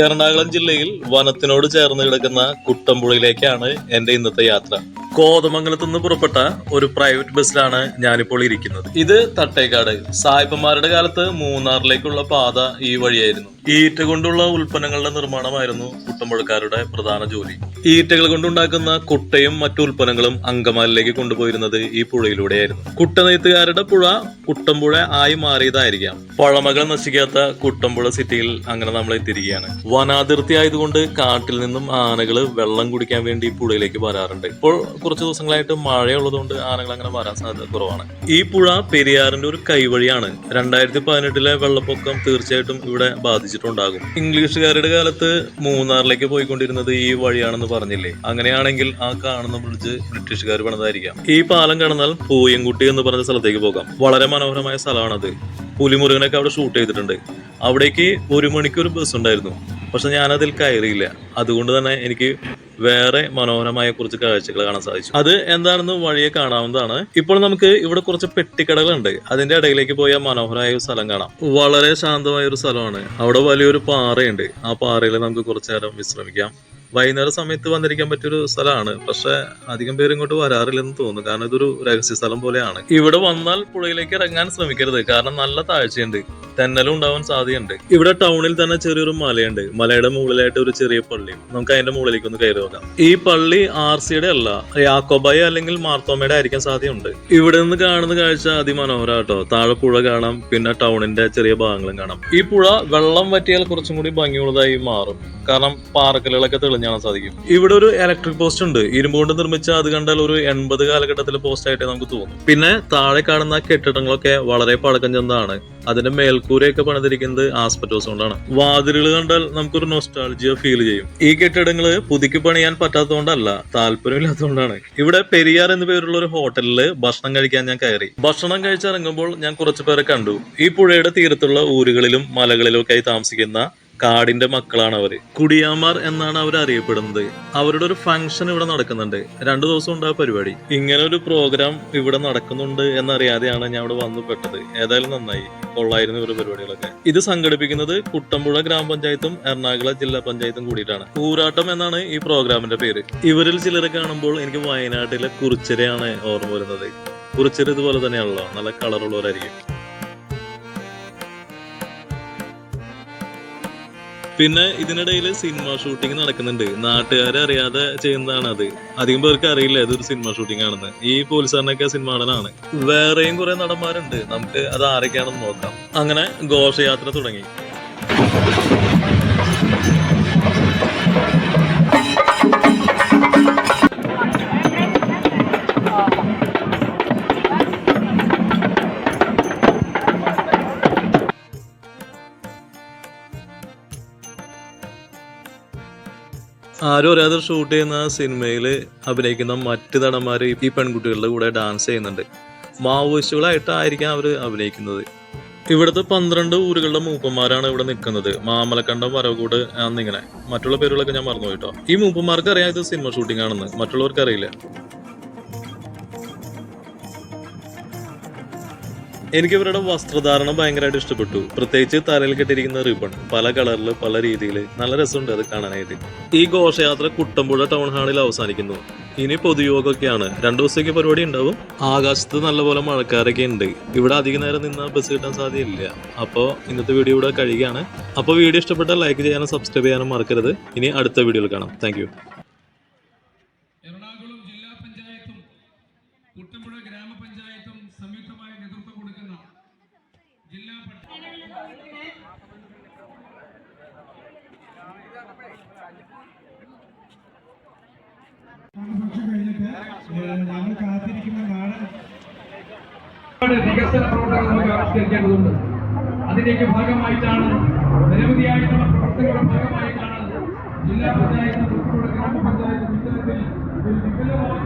എറണാകുളം ജില്ലയിൽ വനത്തിനോട് ചേർന്ന് കിടക്കുന്ന കുട്ടമ്പുഴയിലേക്കാണ് എന്റെ ഇന്നത്തെ യാത്ര. കോതമംഗലത്ത് നിന്ന് പുറപ്പെട്ട ഒരു പ്രൈവറ്റ് ബസ്സിലാണ് ഞാനിപ്പോൾ ഇരിക്കുന്നത്. ഇത് തട്ടേക്കാട്. സായിപ്പന്മാരുടെ കാലത്ത് മൂന്നാറിലേക്കുള്ള പാത ഈ വഴിയായിരുന്നു. ഈറ്റ കൊണ്ടുള്ള ഉൽപ്പന്നങ്ങളുടെ നിർമ്മാണമായിരുന്നു കുട്ടമ്പുഴക്കാരുടെ പ്രധാന ജോലി. ഈറ്റകൾ കൊണ്ടുണ്ടാക്കുന്ന കുട്ടയും മറ്റു ഉൽപ്പന്നങ്ങളും അങ്കമാലിലേക്ക് കൊണ്ടുപോയിരുന്നത് ഈ പുഴയിലൂടെയായിരുന്നു. കുട്ടനെയ്ത്തുകാരുടെ പുഴ കുട്ടമ്പുഴ ആയി മാറിയതായിരിക്കാം. പഴമകൾ നശിക്കാത്ത കുട്ടമ്പുഴ സിറ്റിയിൽ അങ്ങനെ നമ്മൾ എത്തിയിരിക്കുകയാണ്. വനാതിർത്തി ആയതുകൊണ്ട് കാട്ടിൽ നിന്നും ആനകൾ വെള്ളം കുടിക്കാൻ വേണ്ടി പുഴയിലേക്ക് വരാറുണ്ട്. ഇപ്പോൾ കുറച്ച് ദിവസങ്ങളായിട്ട് മഴയുള്ളതുകൊണ്ട് ആനകൾ അങ്ങനെ വരാൻ സാധ്യത കുറവാണ്. ഈ പുഴ പെരിയാറിന്റെ ഒരു കൈവഴിയാണ്. 2018 വെള്ളപ്പൊക്കം തീർച്ചയായിട്ടും ഇവിടെ ബാധിച്ചിട്ടുണ്ടാകും. ഇംഗ്ലീഷുകാരുടെ കാലത്ത് മൂന്നാറിലേക്ക് പോയിക്കൊണ്ടിരുന്നത് ഈ വഴിയാണെന്ന് പറഞ്ഞില്ലേ? അങ്ങനെയാണെങ്കിൽ ആ കാണുന്ന ബ്രിഡ്ജ് ബ്രിട്ടീഷുകാർ പണിതായിരിക്കാം. ഈ പാലം കടന്നാൽ പൂയംകുട്ടി എന്ന് പറഞ്ഞ സ്ഥലത്തേക്ക് പോകാം. വളരെ മനോഹരമായ സ്ഥലമാണത്. പുലിമുരുകനൊക്കെ അവിടെ ഷൂട്ട് ചെയ്തിട്ടുണ്ട്. അവിടേക്ക് 1 മണിക്കൂർ ബസ് ഉണ്ടായിരുന്നു. പക്ഷെ ഞാനതിൽ കയറിയില്ല. അതുകൊണ്ട് തന്നെ എനിക്ക് വേറെ മനോഹരമായ കുറച്ച് കാഴ്ചകൾ കാണാൻ സാധിച്ചു. അത് എന്താണെന്ന് വഴിയെ കാണാവുന്നതാണ്. ഇപ്പോൾ നമുക്ക് ഇവിടെ കുറച്ച് പെട്ടിക്കടകളുണ്ട്. അതിന്റെ ഇടയിലേക്ക് പോയ മനോഹരമായ ഒരു സ്ഥലം കാണാം. വളരെ ശാന്തമായ ഒരു സ്ഥലമാണ്. അവിടെ വലിയൊരു പാറയുണ്ട്. ആ പാറയിൽ നമുക്ക് കുറച്ചു നേരം വിശ്രമിക്കാം. വൈകുന്നേര സമയത്ത് വന്നിരിക്കാൻ പറ്റിയൊരു സ്ഥലമാണ്. പക്ഷെ അധികം പേര് ഇങ്ങോട്ട് വരാറില്ലെന്ന് തോന്നുന്നു. കാരണം ഇതൊരു രഹസ്യ സ്ഥലം പോലെയാണ്. ഇവിടെ വന്നാൽ പുഴയിലേക്ക് ഇറങ്ങാൻ ശ്രമിക്കരുത്. കാരണം നല്ല താഴ്ചയുണ്ട്. തെന്നലും ഉണ്ടാവാൻ സാധ്യതയുണ്ട്. ഇവിടെ ടൗണിൽ തന്നെ ചെറിയൊരു മലയുണ്ട്. മലയുടെ മുകളിലായിട്ട് ഒരു ചെറിയ പള്ളി. നമുക്ക് അതിന്റെ മുകളിലേക്ക് ഒന്ന് കയറി നോക്കാം. ഈ പള്ളി RCയുടെ അല്ല, യാക്കോബായ അല്ലെങ്കിൽ മാർത്തോമയുടെ ആയിരിക്കാൻ സാധ്യതയുണ്ട്. ഇവിടെ നിന്ന് കാണുന്ന കാഴ്ച അതിമനോഹരം കേട്ടോ. താഴെ പുഴ കാണാം, പിന്നെ ടൗണിന്റെ ചെറിയ ഭാഗങ്ങളും കാണാം. ഈ പുഴ വെള്ളം വറ്റിയാൽ കുറച്ചും കൂടി ഭംഗിയുള്ളതായി മാറും. കാരണം പാറക്കല്ലുകളൊക്കെ തെളിഞ്ഞാൽ സാധിക്കും. ഇവിടെ ഒരു ഇലക്ട്രിക് പോസ്റ്റ് ഉണ്ട്. ഇരുമ്പ് കൊണ്ട് നിർമ്മിച്ച. അത് കണ്ടാൽ ഒരു 80 കാലഘട്ടത്തിലെ പോസ്റ്റ് ആയിട്ട് നമുക്ക് തോന്നും. പിന്നെ താഴെ കാണുന്ന കെട്ടിടങ്ങളൊക്കെ വളരെ പഴക്കം ചെന്നതാണ്. അതിന്റെ മേൽക്കൂരയൊക്കെ പണിതിരിക്കുന്നത് ആസ്പെറ്റോസ് കൊണ്ടാണ്. വാതിലുകൾ കണ്ടാൽ നമുക്കൊരു നൊസ്റ്റാൾജിയ ഫീൽ ചെയ്യും. ഈ കെട്ടിടങ്ങള് പുതുക്കി പണിയാൻ പറ്റാത്തതുകൊണ്ടല്ല, താല്പര്യമില്ലാത്തതുകൊണ്ടാണ്. ഇവിടെ പെരിയാർ എന്ന് പേരുള്ള ഒരു ഹോട്ടലില് ഭക്ഷണം കഴിക്കാൻ ഞാൻ കയറി. ഭക്ഷണം കഴിച്ചിറങ്ങുമ്പോൾ ഞാൻ കുറച്ചു പേരെ കണ്ടു. ഈ പുഴയുടെ തീരത്തുള്ള ഊരുകളിലും മലകളിലും ഒക്കെ ആയി താമസിക്കുന്ന കാടിന്റെ മക്കളാണ് അവര്. കുടിയാന്മാർ എന്നാണ് അവർ അറിയപ്പെടുന്നത്. അവരുടെ ഒരു ഫംഗ്ഷൻ ഇവിടെ നടക്കുന്നുണ്ട്. 2 ദിവസം ഉണ്ട് ആ പരിപാടി. ഇങ്ങനെ ഒരു പ്രോഗ്രാം ഇവിടെ നടക്കുന്നുണ്ട് എന്നറിയാതെയാണ് ഞാൻ ഇവിടെ വന്നു പെട്ടത്. ഏതായാലും നന്നായി. കൊള്ളായിരുന്നു ഇവരുടെ പരിപാടികളൊക്കെ. ഇത് സംഘടിപ്പിക്കുന്നത് കുട്ടമ്പുഴ ഗ്രാമപഞ്ചായത്തും എറണാകുളം ജില്ലാ പഞ്ചായത്തും കൂടിയിട്ടാണ്. ഊരാട്ടം എന്നാണ് ഈ പ്രോഗ്രാമിന്റെ പേര്. ഇവരിൽ ചിലരെ കാണുമ്പോൾ എനിക്ക് വയനാട്ടിലെ കുറിച്ചിരയാണ് ഓർമ്മ വരുന്നത്. കുറിച്ചിര ഇതുപോലെ തന്നെയാണല്ലോ, നല്ല കളറുള്ളവരായിരിക്കും. പിന്നെ ഇതിനിടയിൽ സിനിമ ഷൂട്ടിംഗ് നടക്കുന്നുണ്ട്. നാട്ടുകാരെ അറിയാതെ ചെയ്യുന്നതാണ് അത്. അധികം പേർക്ക് അറിയില്ല ഇതൊരു സിനിമ ഷൂട്ടിംഗ് ആണെന്ന്. ഈ പോലീസുകാരനൊക്കെ സിനിമ നടനാണ്. വേറെയും കുറെ നടന്മാരുണ്ട്. നമുക്ക് അത് ആരൊക്കെയാണെന്ന് നോക്കാം. അങ്ങനെ ഘോഷയാത്ര തുടങ്ങി. ആരും അറിയാതെ ഷൂട്ട് ചെയ്യുന്ന സിനിമയിൽ അഭിനയിക്കുന്ന മറ്റ് നടന്മാര് ഈ പെൺകുട്ടികളുടെ കൂടെ ഡാൻസ് ചെയ്യുന്നുണ്ട്. മാവോയിസ്റ്റുകളായിട്ടായിരിക്കാം അവർ അഭിനയിക്കുന്നത്. ഇവിടുത്തെ 12 ഊരുകളുടെ മൂപ്പന്മാരാണ് ഇവിടെ നിൽക്കുന്നത്. മാമലക്കണ്ടം, വരവകൂട് എന്നിങ്ങനെ. മറ്റുള്ള പേരുകളൊക്കെ ഞാൻ മറന്നു പോയിട്ടോ. ഈ മൂപ്പന്മാർക്ക് അറിയാം ഇത് സിനിമ ഷൂട്ടിംഗ് ആണെന്ന്. മറ്റുള്ളവർക്ക് അറിയില്ല. എനിക്ക് ഇവരുടെ വസ്ത്രധാരണം ഭയങ്കരമായിട്ട് ഇഷ്ടപ്പെട്ടു. പ്രത്യേകിച്ച് തലയിൽ കെട്ടിയിരിക്കുന്ന റിബൺ പല കളറിൽ പല രീതിയിൽ നല്ല രസമുണ്ട് അത് കാണാനായിട്ട്. ഈ ഘോഷയാത്ര കുട്ടമ്പുഴ ടൗൺ ഹാളിൽ അവസാനിക്കുന്നു. ഇനി പൊതുയോഗമൊക്കെയാണ്. 2 ദിവസത്തേക്ക് പരിപാടി ഉണ്ടാവും. ആകാശത്ത് നല്ലപോലെ മഴക്കാരൊക്കെ ഉണ്ട്. ഇവിടെ അധികം നേരം നിന്നാൽ ബസ് കിട്ടാൻ സാധ്യതയില്ല. അപ്പോൾ ഇന്നത്തെ വീഡിയോ ഇവിടെ കഴിയുകയാണ്. അപ്പോൾ വീഡിയോ ഇഷ്ടപ്പെട്ടാൽ ലൈക്ക് ചെയ്യാനും സബ്സ്ക്രൈബ് ചെയ്യാനും മറക്കരുത്. ഇനി അടുത്ത വീഡിയോയിൽ കാണാം. Thank you. എറണാകുളം ജില്ലാ പഞ്ചായത്തും കുട്ടമ്പുഴ ഗ്രാമപഞ്ചായത്തും സംയുക്തമായ നേതൃത്വം കൊടുക്കുന്ന ജില്ലാ ഞങ്ങൾ കാത്തിരിക്കുന്ന നാടൻ വികസന പ്രവർത്തനങ്ങൾ നമുക്ക് ആവിഷ്കരിക്കേണ്ടതുണ്ട്. അതിന്റെയൊക്കെ ഭാഗമായിട്ടാണ്, നിരവധിയായിട്ടുള്ള പ്രവർത്തനങ്ങളുടെ ഭാഗമായിട്ടാണ് ജില്ലാ പഞ്ചായത്ത് ഗ്രാമപഞ്ചായത്ത് ഇത്തരത്തിൽ ഒരു വിപുലമായ